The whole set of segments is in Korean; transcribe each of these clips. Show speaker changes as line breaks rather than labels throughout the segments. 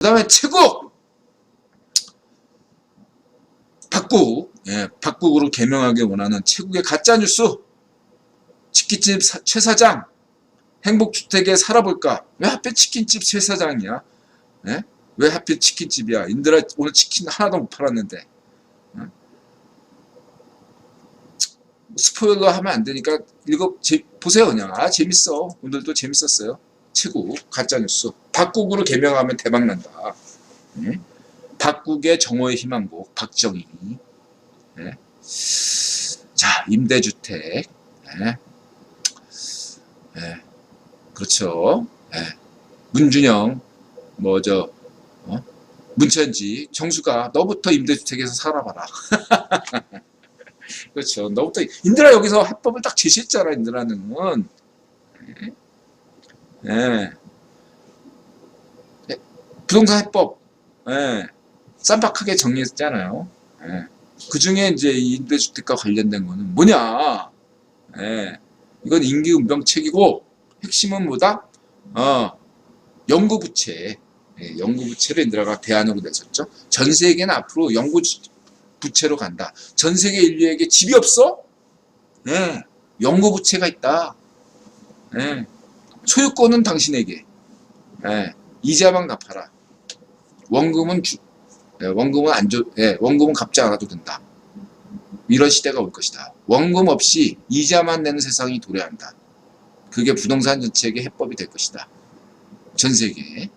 다음에 채국! 박국. 예, 박국으로 개명하기 원하는 채국의 가짜뉴스. 치킨집 최 사장. 행복주택에 살아볼까? 왜 하필 치킨집 최 사장이야? 예? 왜 하필 치킨집이야? 인들아 오늘 치킨 하나도 못 팔았는데. 스포일러 하면 안 되니까 보세요 그냥. 아 재밌어. 오늘도 재밌었어요. 최고 가짜뉴스. 박국으로 개명하면 대박난다. 예? 박국의 정오의 희망곡 박정희. 예? 자 임대주택. 예? 예. 그렇죠. 예. 문준영 문천지 정수가 너부터 임대주택에서 살아봐라. 그렇죠. 너부터 인들아 여기서 해법을 딱 제시했잖아. 인들아는 예. 예. 부동산 해법 쌈박하게 정리했잖아요. 예. 그 중에 이제 임대주택과 관련된 거는 뭐냐? 예. 이건 임기응변책이고 핵심은 뭐다? 연구부채. 예, 연구부채를 인들아가 대안으로 내셨죠. 전 세계는 앞으로 연구부채로 간다. 전 세계 인류에게 집이 없어? 예, 연구부채가 있다. 예, 소유권은 당신에게. 예, 이자만 갚아라. 원금은 원금은 갚지 않아도 된다. 이런 시대가 올 것이다. 원금 없이 이자만 내는 세상이 도래한다. 그게 부동산 정책의 해법이 될 것이다. 전 세계에.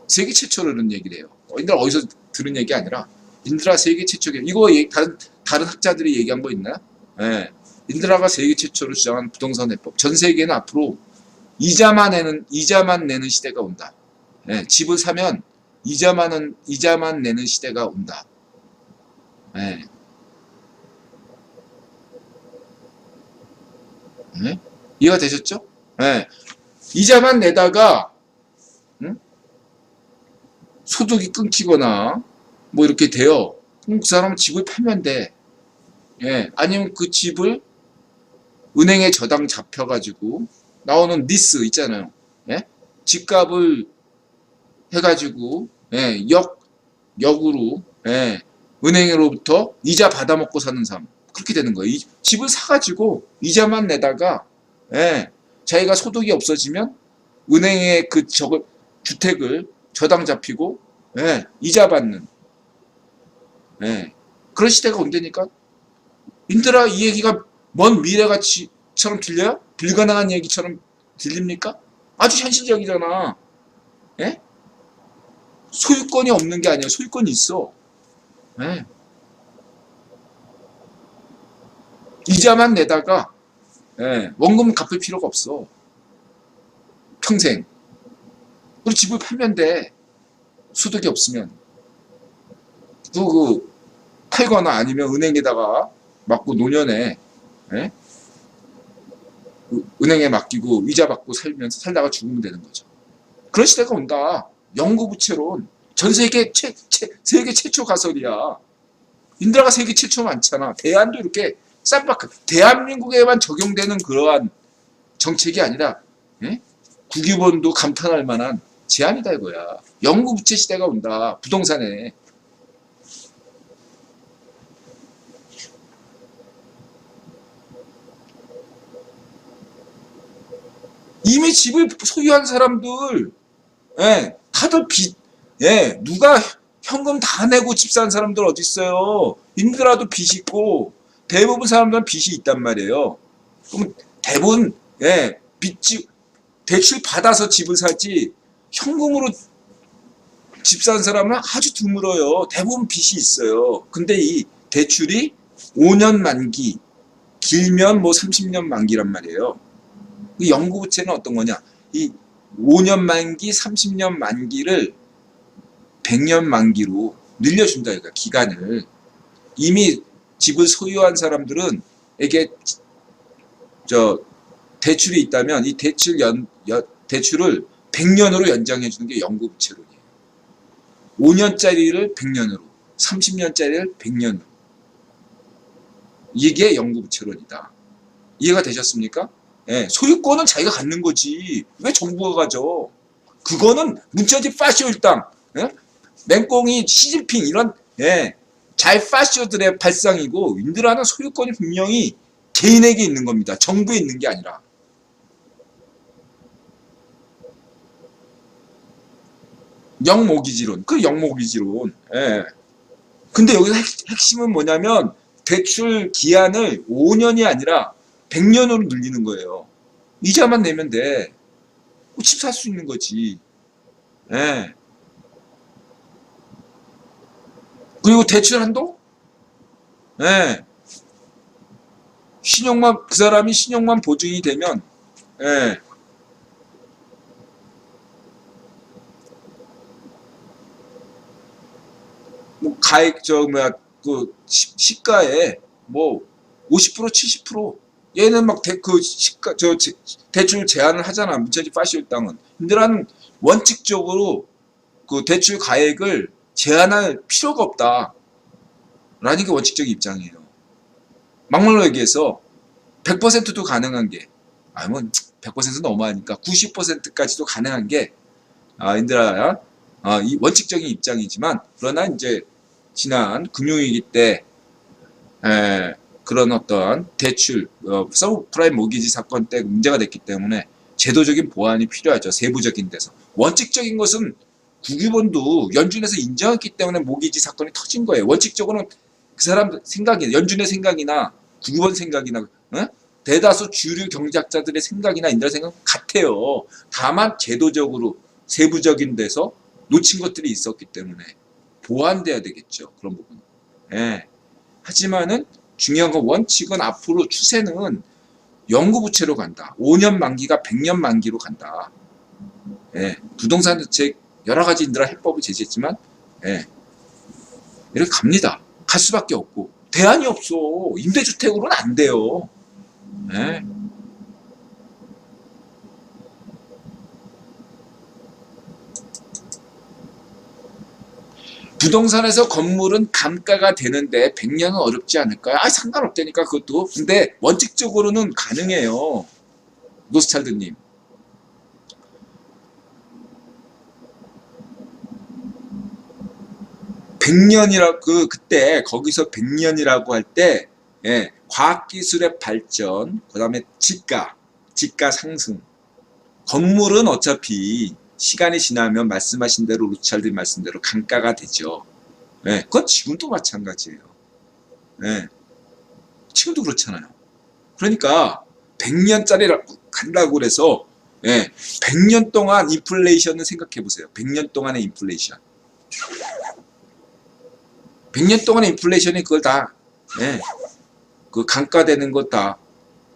세계 최초로 이런 얘기를 해요. 인들아 어디서 들은 얘기 아니라 인드라 세계 최초. 이거 다른 학자들이 얘기한 거 있나? 예. 인드라가 세계 최초로 주장한 부동산 해법. 전 세계는 앞으로 이자만 내는 시대가 온다. 예. 집을 사면 이자만 내는 시대가 온다. 예. 예? 이해가 되셨죠? 예. 이자만 내다가 소득이 끊기거나 뭐 이렇게 돼요. 그럼 그 사람은 집을 팔면 돼. 예. 아니면 그 집을 은행에 저당 잡혀가지고 나오는 리스 있잖아요. 예? 집값을 해가지고 역으로 은행으로부터 이자 받아먹고 사는 삶. 그렇게 되는 거예요. 집을 사가지고 이자만 내다가 자기가 소득이 없어지면 은행에 그 주택을 저당 잡히고 이자 받는 그런 시대가 온다니까. 인들아 이 얘기가 먼 미래가처럼 들려요? 불가능한 얘기처럼 들립니까? 아주 현실적이잖아. 예? 소유권이 없는 게 아니야. 소유권이 있어. 이자만 내다가 원금 갚을 필요가 없어. 평생. 그리고 집을 팔면 돼. 소득이 없으면. 팔거나 아니면 은행에다가 맡고 노년에 은행에 맡기고 이자 받고 살다가 죽으면 되는 거죠. 그런 시대가 온다. 연구부채론. 전 세계 세계 최초 가설이야. 인드라가 세계 최초 많잖아. 대안도 이렇게 대한민국에만 적용되는 그러한 정책이 아니라 국유본도 감탄할 만한 제안이다 이거야. 연구부채 시대가 온다. 부동산에. 이미 집을 소유한 사람들 다들 누가 현금 다 내고 집 산 사람들 어디 있어요. 인드라도 빚이 있고 대부분 사람들은 빚이 있단 말이에요. 그럼 대부분 대출 받아서 집을 사지 현금으로 집 산 사람은 아주 드물어요. 대부분 빚이 있어요. 근데 이 대출이 5년 만기, 길면 뭐 30년 만기란 말이에요. 이 연구부채는 어떤 거냐? 이 5년 만기, 30년 만기를 100년 만기로 늘려준다. 그러니까 기간을. 이미 집을 소유한 사람들은 에게 대출이 있다면 이 대출을 100년으로 연장해 주는 게 연구부채론이에요. 5년짜리를 100년으로, 30년짜리를 100년으로. 이게 연구부채론이다. 이해가 되셨습니까? 소유권은 자기가 갖는 거지. 왜 정부가 가져? 그거는 문천지 파쇼 일당. 예? 맹꽁이, 시진핑 이런 예, 잘파쇼들의 발상이고 인드라는 소유권이 분명히 개인에게 있는 겁니다. 정부에 있는 게 아니라. 영모기지론. 그 영모기지론. 예. 근데 여기서 핵심은 뭐냐면 대출 기한을 5년이 아니라 100년으로 늘리는 거예요. 이자만 내면 돼. 집 살 수 있는 거지. 예. 그리고 대출 한도? 예. 신용만, 그 사람이 신용만 보증이 되면, 예. 뭐, 가액, 시가에, 뭐, 50%, 70%. 얘는 막, 대출 제한을 하잖아. 문체지 파시오 땅은. 근데는 원칙적으로 그 대출 가액을 제한할 필요가 없다. 라는 게 원칙적인 입장이에요. 막말로 얘기해서 100%도 가능한 게, 뭐 100% 너무하니까 90%까지도 가능한 게, 인들아, 이 원칙적인 입장이지만, 그러나 이제 지난 금융위기 때 그런 어떤 대출, 서브프라임 모기지 사건 때 문제가 됐기 때문에 제도적인 보완이 필요하죠. 세부적인 데서. 원칙적인 것은 국유본도 연준에서 인정했기 때문에 모기지 사건이 터진 거예요. 원칙적으로는 그 사람 생각이, 연준의 생각이나 국유본 생각이나 대다수 주류 경제학자들의 생각이나 인들 생각 같아요. 다만 제도적으로 세부적인 데서 놓친 것들이 있었기 때문에 보완돼야 되겠죠. 그런 부분. 예. 하지만은 중요한 건 원칙은 앞으로 추세는 영구부채로 간다. 5년 만기가 100년 만기로 간다. 예. 부동산 대책 여러 가지 인들아 해법을 제시했지만 예. 이렇게 갑니다. 갈 수밖에 없고 대안이 없어. 임대주택으로는 안 돼요. 예. 부동산에서 건물은 감가가 되는데 100년은 어렵지 않을까요? 상관없다니까 그것도. 근데 원칙적으로는 가능해요. 노스찰드님. 100년이라 그때 거기서 100년이라고 할 때 예, 과학기술의 발전, 그다음에 집가 상승. 건물은 어차피 시간이 지나면 말씀하신 대로 루찰드 말씀대로 감가가 되죠. 예, 그건 지금도 마찬가지예요. 예, 지금도 그렇잖아요. 그러니까 100년짜리라고 간다고 그래서 예, 100년 동안 인플레이션을 생각해 보세요. 100년 동안의 인플레이션. 100년 동안의 인플레이션이 그걸 다 예, 그 감가되는 것 다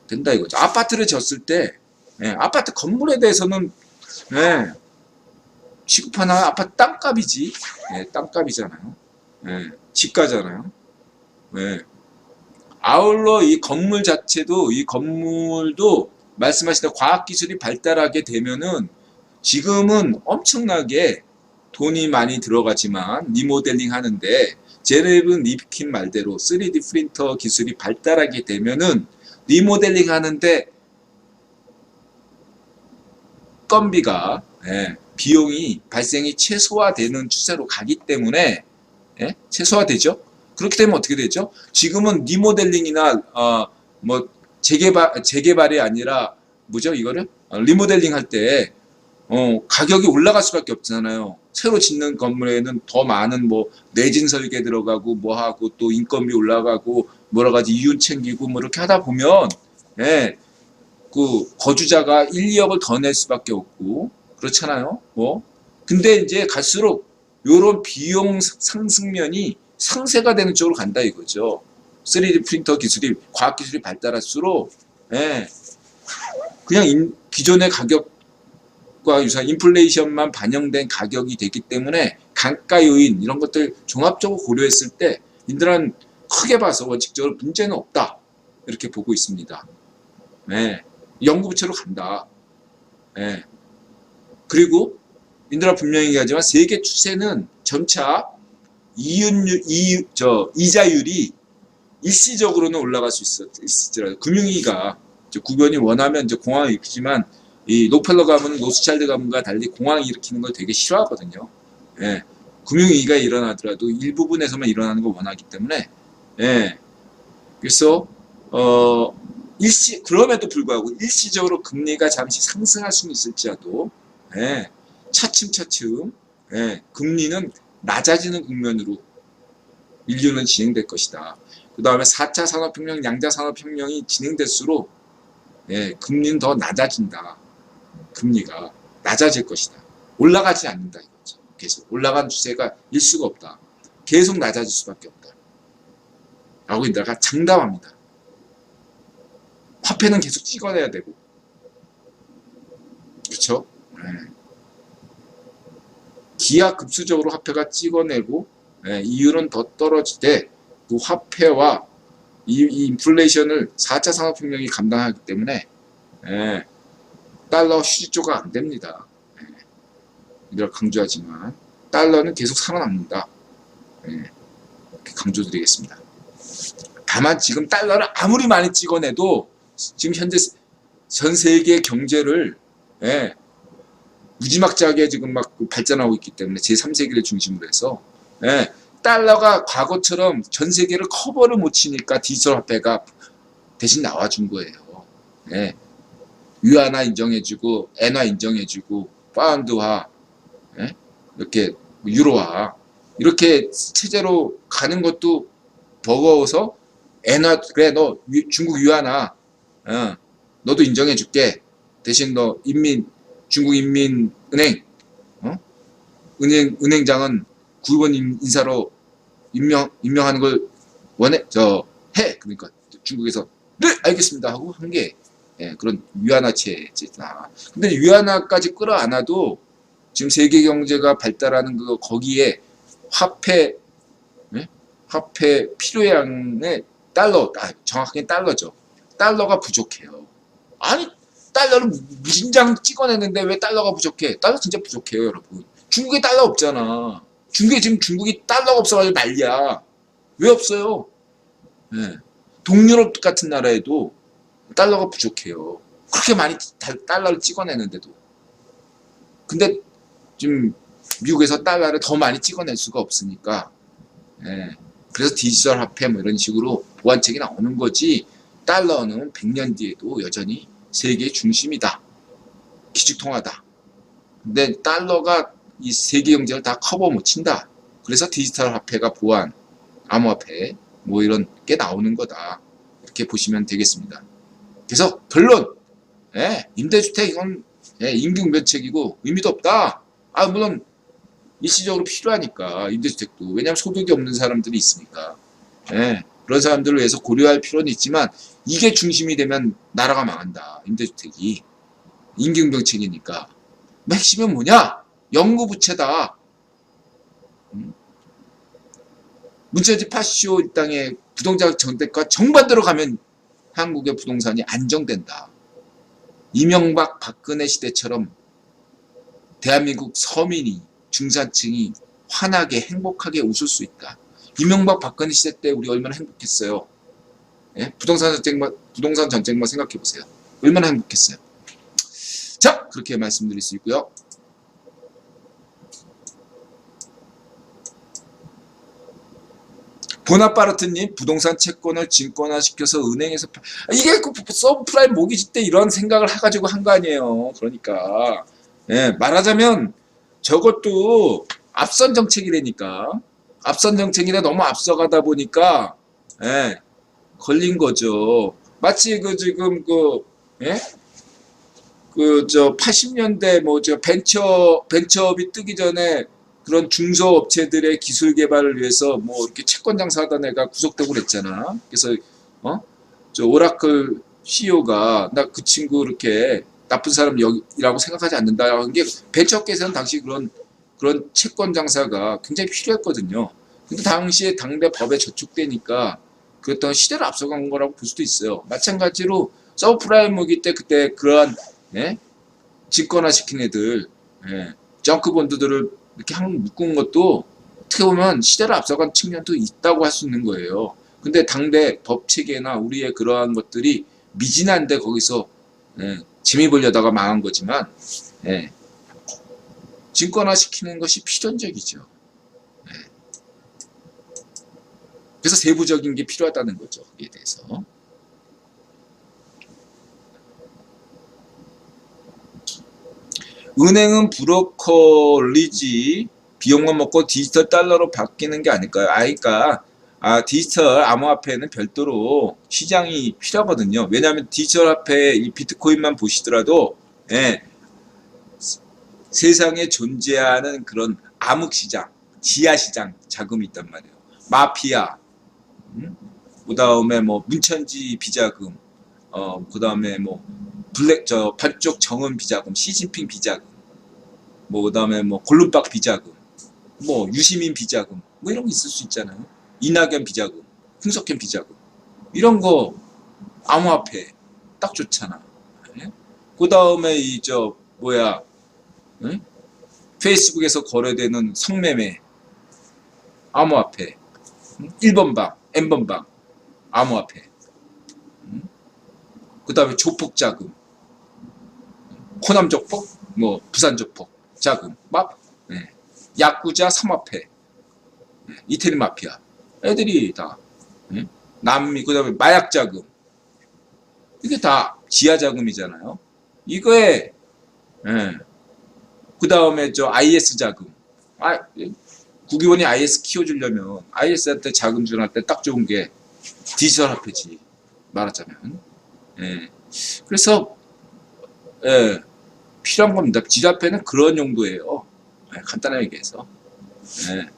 된다 이거죠. 아파트를 졌을 때 예, 아파트 건물에 대해서는 예, 취급하나 아파트 땅값이지. 예, 땅값이잖아요. 예, 집가잖아요. 예. 아울러 이 건물 자체도 이 건물도 말씀하신 대로 과학기술이 발달하게 되면은 지금은 엄청나게 돈이 많이 들어가지만 리모델링 하는데 제레브 리프킨 말대로 3D 프린터 기술이 발달하게 되면은 리모델링 하는데 건비가 예, 비용이 발생이 최소화되는 추세로 가기 때문에 예? 최소화되죠. 그렇게 되면 어떻게 되죠? 지금은 리모델링이나 뭐 재개발이 아니라 뭐죠 이거를 리모델링 할 때 가격이 올라갈 수밖에 없잖아요. 새로 짓는 건물에는 더 많은 뭐 내진 설계 들어가고 뭐 하고 또 인건비 올라가고 여러 가지 이윤 챙기고 뭐 이렇게 하다 보면 예, 그 거주자가 1, 2억을 더 낼 수밖에 없고 그렇잖아요. 뭐 근데 이제 갈수록 요런 비용 상승면이 상세가 되는 쪽으로 간다 이거죠. 3D 프린터 기술이 과학 기술이 발달할수록 예, 그냥 기존의 가격과 유사한 인플레이션만 반영된 가격이 되기 때문에 감가 요인 이런 것들 종합적으로 고려했을 때 인들은 크게 봐서 원칙적으로 문제는 없다 이렇게 보고 있습니다. 예, 영구부채로 간다. 예. 그리고 인들아 분명히 얘기하지만 세계 추세는 점차 이자율이 일시적으로는 올라갈 수 있더라고요. 금융위기가 국연이 원하면 이제 공황을 일으키지만 이 록펠러 가문은 노스차일드 가문과 달리 공황을 일으키는 걸 되게 싫어하거든요. 예, 금융위기가 일어나더라도 일부분에서만 일어나는 걸 원하기 때문에 예, 그래서 그럼에도 불구하고 일시적으로 금리가 잠시 상승할 수는 있을지라도 예, 차츰차츰 예, 금리는 낮아지는 국면으로 인류는 진행될 것이다. 그 다음에 4차 산업혁명, 양자 산업혁명이 진행될수록 예, 금리는 더 낮아진다. 금리가 낮아질 것이다. 올라가지 않는다 이거죠. 계속 올라간 추세가 일수가 없다. 계속 낮아질 수밖에 없다. 라고 내가 장담합니다. 화폐는 계속 찍어내야 되고, 그렇죠? 네. 기하급수적으로 화폐가 찍어내고 네, 이율은 더 떨어지되 그 화폐와 이 인플레이션을 4차 산업혁명이 감당하기 때문에 네, 달러 휴지조가 안 됩니다. 네, 이걸 강조하지만 달러는 계속 살아납니다. 네, 강조드리겠습니다. 다만 지금 달러를 아무리 많이 찍어내도 지금 현재 전 세계 경제를 예, 무지막지하게 지금 막 발전하고 있기 때문에 제3세기를 중심으로 해서 예, 달러가 과거처럼 전 세계를 커버를 못 치니까 디지털 화폐가 대신 나와준 거예요. 예, 위안화 인정해주고 엔화 인정해주고 파운드화 예, 이렇게 유로화 이렇게 체제로 가는 것도 버거워서 엔화 그래 너 중국 위안화 너도 인정해줄게 대신 너 중국인민은행 은행장은 구의원 인사로 임명하는 걸 원해 해 그러니까 중국에서 네 알겠습니다 하고 한 게 예, 그런 위안화 체제다. 근데 위안화까지 끌어안아도 지금 세계 경제가 발달하는 거기에 화폐 필요량의 달러 정확하게 달러죠. 달러가 부족해요. 아니 달러를 무진장 찍어냈는데 왜 달러가 부족해? 달러 진짜 부족해요 여러분. 중국에 달러 없잖아. 중국이 달러가 없어가지고 난리야. 왜 없어요? 네. 동유럽 같은 나라에도 달러가 부족해요. 그렇게 많이 달러를 찍어내는데도. 근데 지금 미국에서 달러를 더 많이 찍어낼 수가 없으니까 네. 그래서 디지털 화폐 뭐 이런 식으로 보완책이 나오는 거지 달러는 100년 뒤에도 여전히 세계의 중심이다. 기축통화다. 근데 달러가 이 세계 경제를 다 커버 못 친다. 그래서 디지털 화폐가 보완, 암호화폐 뭐 이런 게 나오는 거다. 이렇게 보시면 되겠습니다. 그래서 결론 임대주택 이건 임기응변책이고 의미도 없다. 물론 일시적으로 필요하니까 임대주택도 왜냐하면 소득이 없는 사람들이 있으니까 그런 사람들을 위해서 고려할 필요는 있지만 이게 중심이 되면 나라가 망한다. 임대주택이 임기응변책이니까 핵심은 뭐냐? 영구부채다. 문체지 파시오 일당의 부동산 정책과 정반대로 가면 한국의 부동산이 안정된다. 이명박 박근혜 시대처럼 대한민국 서민이 중산층이 환하게 행복하게 웃을 수 있다. 이명박 박근혜 시대 때 우리 얼마나 행복했어요. 예? 부동산 전쟁만 생각해 보세요. 얼마나 행복했어요. 자, 그렇게 말씀드릴 수 있고요. 보나파르트님 부동산 채권을 증권화시켜서 은행에서 이게 그 서브프라임 모기지 때 이런 생각을 해가지고 한 거 아니에요. 그러니까 말하자면 저것도 앞선 정책이라니까. 앞선 정책이라 너무 앞서가다 보니까 걸린 거죠. 마치 지금 80년대 벤처업이 뜨기 전에 그런 중소업체들의 기술 개발을 위해서 이렇게 채권 장사하던 애가 구속되고 그랬잖아. 그래서 저 오라클 CEO가 나 그 친구 이렇게 나쁜 사람이라고 생각하지 않는다라는 게 벤처업계에서는 당시 그런 채권 장사가 굉장히 필요했거든요. 근데 당시에 당대 법에 저촉되니까 그 어떤 시대를 앞서간 거라고 볼 수도 있어요. 마찬가지로 서브프라임 모기 때 그때 그러한 증권화 시킨 애들 정크본드들을 이렇게 묶은 것도 어떻게 보면 시대를 앞서간 측면도 있다고 할 수 있는 거예요. 근데 당대 법 체계나 우리의 그러한 것들이 미진한데 거기서 재미 보려다가 망한 거지만 증권화시키는 것이 필연적이죠. 네. 그래서 세부적인 게 필요하다는 거죠. 거기에 대해서. 은행은 브로커리지 비용만 먹고 디지털 달러로 바뀌는 게 아닐까요? 그러니까 디지털 암호화폐는 별도로 시장이 필요하거든요. 왜냐하면 디지털 화폐 이 비트코인만 보시더라도 예, 세상에 존재하는 그런 암흑시장, 지하시장 자금이 있단 말이에요. 마피아, 그 다음에 뭐 문천지 비자금, 그 다음에 뭐 반쪽 정은 비자금, 시진핑 비자금, 뭐 그다음에 뭐 골룸박 비자금, 뭐 유시민 비자금, 뭐 이런 거 있을 수 있잖아요. 이낙연 비자금, 홍석현 비자금, 이런 거 암호화폐 딱 좋잖아. 네? 그 다음에 네? 페이스북에서 거래되는 성매매 암호화폐, 1번 방, N번 방 암호화폐, 그 다음에 조폭 자금, 호남 조폭, 뭐 부산 조폭 자금, 막 네. 야쿠자 삼화폐, 네. 이태리 마피아, 애들이 다 네. 남미, 그 다음에 마약 자금, 이게 다 지하 자금이잖아요. 이거에 네. 그 다음에 IS 자금, 국유원이 IS 키워주려면 IS한테 자금 주할 때 딱 좋은 게 디지털 화폐지 말하자면. 예. 그래서 예, 필요한 겁니다. 디지털 화폐는 그런 용도예요. 예, 간단하게 얘기해서. 예.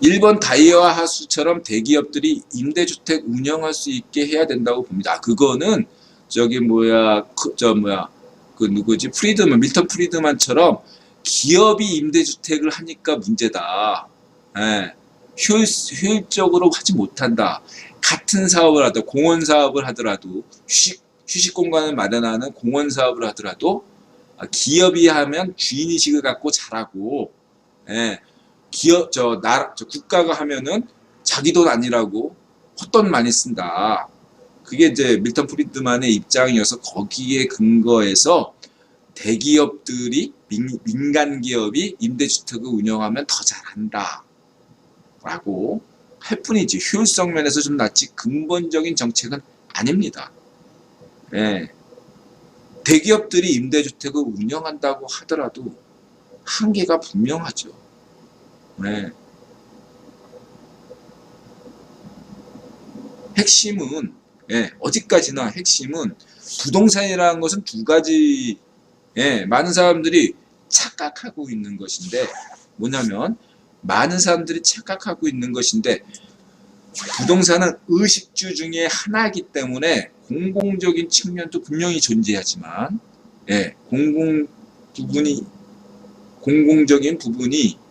일본 다이와 하수처럼 대기업들이 임대주택 운영할 수 있게 해야 된다고 봅니다. 그거는 그 누구지? 밀턴 프리드만처럼 기업이 임대주택을 하니까 문제다. 예. 효율적으로 하지 못한다. 같은 사업을 하더라도, 공원 사업을 하더라도, 휴식 공간을 마련하는 공원 사업을 하더라도, 기업이 하면 주인의식을 갖고 잘하고, 예. 국가가 하면은 자기 돈 아니라고 헛돈 많이 쓴다. 그게 이제 밀턴 프리드만의 입장이어서 거기에 근거해서 대기업들이 민간 기업이 임대주택을 운영하면 더 잘한다 라고 할 뿐이지 효율성 면에서 좀 낫지 근본적인 정책은 아닙니다. 예. 대기업들이 임대주택을 운영한다고 하더라도 한계가 분명하죠. 네. 핵심은 어디까지나 핵심은 부동산이라는 것은 두 가지 많은 사람들이 착각하고 있는 것인데 뭐냐면 많은 사람들이 착각하고 있는 것인데 부동산은 의식주 중에 하나이기 때문에 공공적인 측면도 분명히 존재하지만 공공적인 부분이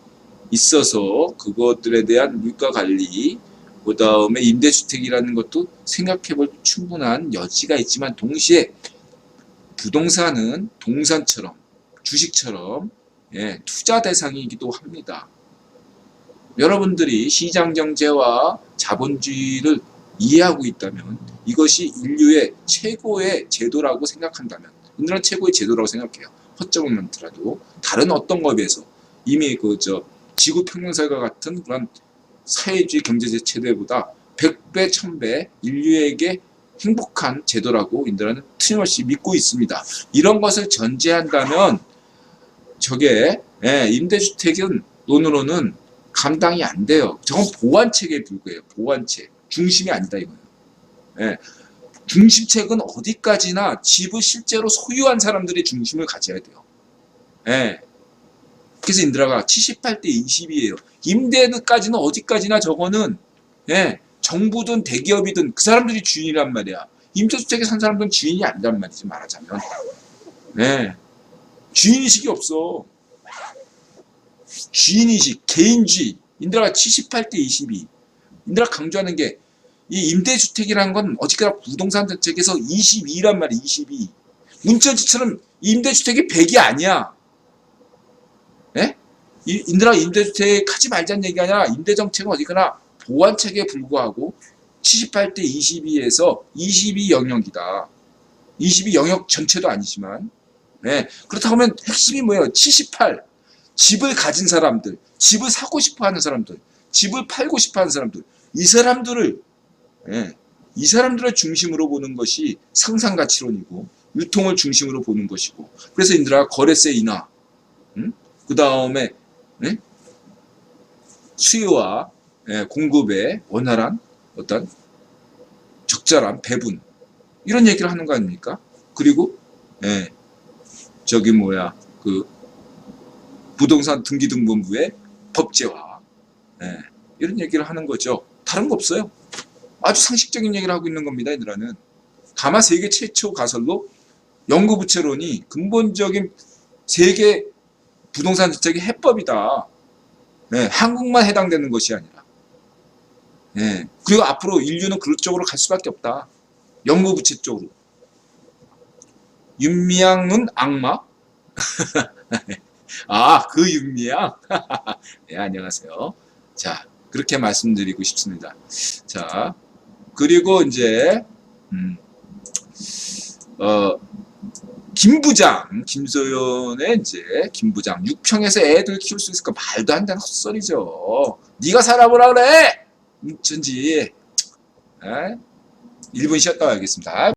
있어서 그것들에 대한 물가 관리 그 다음에 임대주택이라는 것도 생각해볼 충분한 여지가 있지만 동시에 부동산은 동산처럼 주식처럼 투자 대상이기도 합니다. 여러분들이 시장경제와 자본주의를 이해하고 있다면 이것이 인류의 최고의 제도라고 생각한다면 인류는 최고의 제도라고 생각해요. 허점은 많더라도 다른 어떤 것에 비해서 이미 지구평균설과 같은 그런 사회주의 경제 체제보다 100배, 1000배 인류에게 행복한 제도라고 인들은 틀림없이 믿고 있습니다. 이런 것을 전제한다면 저게 임대주택은 돈으로는 감당이 안 돼요. 저건 보완책에 불과해요. 보완책. 중심이 아니다 이거예요. 중심책은 어디까지나 집을 실제로 소유한 사람들이 중심을 가져야 돼요. 그래서 인드라가 78대 20이에요. 임대까지는 어디까지나 저거는 정부든 대기업이든 그 사람들이 주인이란 말이야. 임대주택에 산 사람들은 주인이 아니란 말이지 말하자면. 주인의식이 없어. 주인의식, 개인주의. 인드라가 78대 22. 인드라가 강조하는 게 이 임대주택이라는 건 어디까지나 부동산 정책에서 22란 말이야. 22. 문천지처럼 임대주택이 100이 아니야. 인드라 임대주택 하지 말자는 얘기가 아니라 임대정책은 어디까나 보완책에 불구하고 78대 22에서 22 영역이다. 20이 영역 전체도 아니지만. 네. 그렇다고 하면 핵심이 뭐예요? 78. 집을 가진 사람들, 집을 사고 싶어 하는 사람들, 집을 팔고 싶어 하는 사람들, 이 사람들을, 예, 이 사람들을 중심으로 보는 것이 상상가치론이고, 유통을 중심으로 보는 것이고, 그래서 인들아 거래세 인하, 그 다음에, 예? 수요와 예, 공급의 원활한 어떤 적절한 배분, 이런 얘기를 하는 거 아닙니까? 그리고, 예, 저기 뭐야, 그, 부동산 등기등본부의 법제화, 예, 이런 얘기를 하는 거죠. 다른 거 없어요. 아주 상식적인 얘기를 하고 있는 겁니다. 얘들아는. 다만 세계 최초 가설로 영구부채론이 근본적인 세계 부동산 정책의 해법이다. 예, 한국만 해당되는 것이 아니라. 예, 그리고 앞으로 인류는 그쪽으로 갈 수밖에 없다. 영구부채 쪽으로. 윤미향은 악마? 아, 그 윤미향? 네, 안녕하세요. 자, 그렇게 말씀드리고 싶습니다. 자, 그리고 이제, 김부장, 김소연의 이제, 김부장, 6평에서 애들 키울 수 있을까? 말도 안 되는 헛소리죠. 네가 살아보라 그래! 전지. 1분 쉬었다 와야겠습니다.